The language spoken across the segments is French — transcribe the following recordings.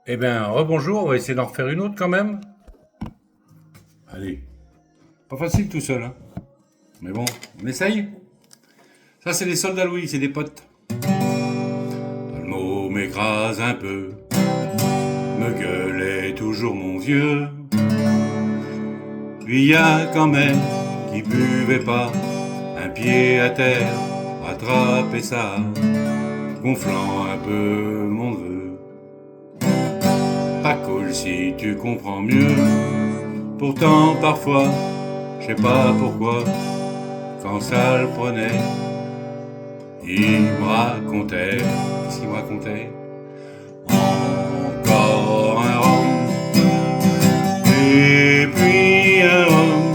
Eh bien, rebonjour, on va essayer d'en refaire une autre quand même. Allez, pas facile tout seul, hein. Mais bon, on essaye. Ça, c'est les soldats Louis, c'est des potes. Le mot m'écrase un peu, me gueulait toujours mon vieux. Puis y a quand même qui buvait pas, un pied à terre, attraper ça, gonflant un peu mon vœu. Pas cool si tu comprends mieux. Pourtant parfois, je sais pas pourquoi, quand ça le prenait, il me racontait, qu'est-ce qu'il me racontait? Encore un rhum, et puis un rhum,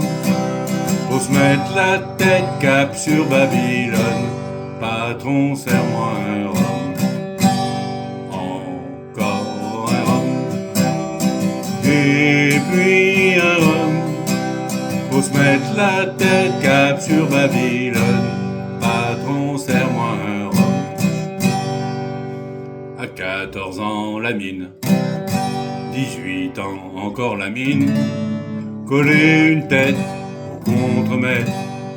faut se mettre la tête cap sur Babylone, patron serre-moi un rhum. Encore un rhum, et puis un rhum, faut se mettre la tête cap sur Babylone, patron serre-moi un rhum. À 14 ans la mine, 18 ans encore la mine, coller une tête au contremaître,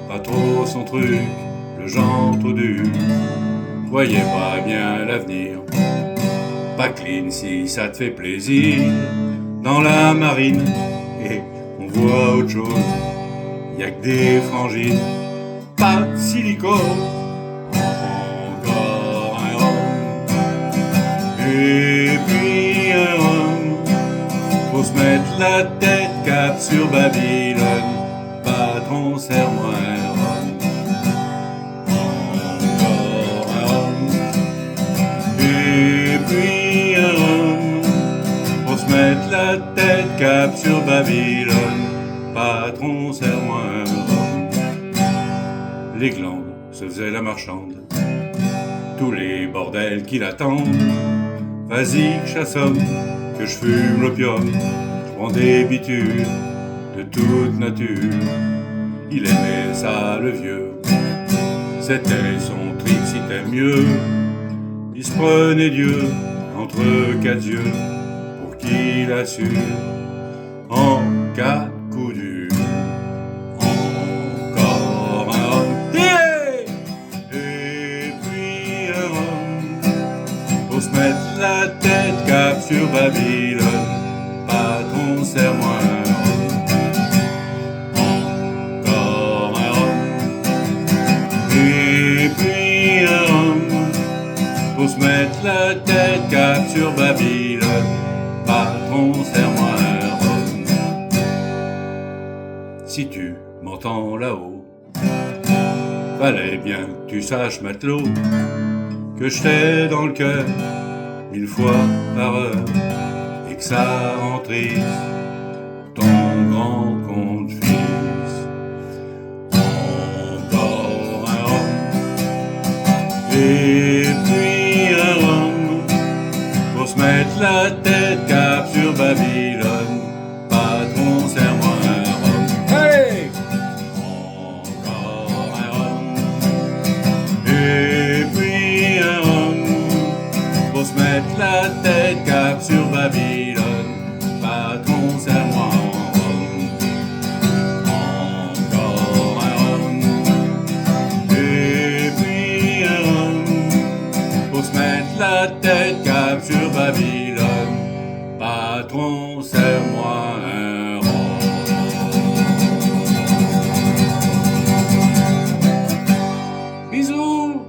pas trop son truc, le genre trop dur, voyez pas bien l'avenir, pas clean si ça te fait plaisir, dans la marine, et on voit autre chose, y'a que des frangines, pas de silicone. Encore un rhum, et puis un rhum, faut se mettre la tête cap sur Babylone, patron serre-moi un rhum. Encore un rhum, et puis un rhum, faut se mettre la tête cap sur Babylone, patron serre-moi un rhum. Les glandes se faisaient la marchande, tous les bordels qui l'attendent. Vas-y, que j'assomme, que je fume l'opium, je prends des bitures de toute nature. Il aimait ça, le vieux, c'était son trip si t'aimes mieux. Il se prenait Dieu entre quatre yeux pour qu'il assure en cas de coup dur. Encore un rhum, et puis un rhum, faut se mettre la tête cap sur Babylone, patron serre-moi un rhum. Encore un rhum, et puis un rhum, faut se mettre la tête cap sur Babylone, patron serre-moi un rhum. Si tu m'entends là-haut, fallait bien que tu saches, matelot, que je t'ai dans le cœur 1000 fois par heure, et que ça rend triste ton grand compte fils. Encore un rhum, et puis un rhum, faut se mettre la tête cap sur Babylone, patron serre-moi un rhum. Hey! Encore un rhum, et puis un rhum, faut se mettre la tête cap sur Babylone, patron serre-moi un rhum. Encore un rhum, et puis un rhum, faut se mettre la tête cap sur Babylone, patron serre-moi un rhum. Bisous.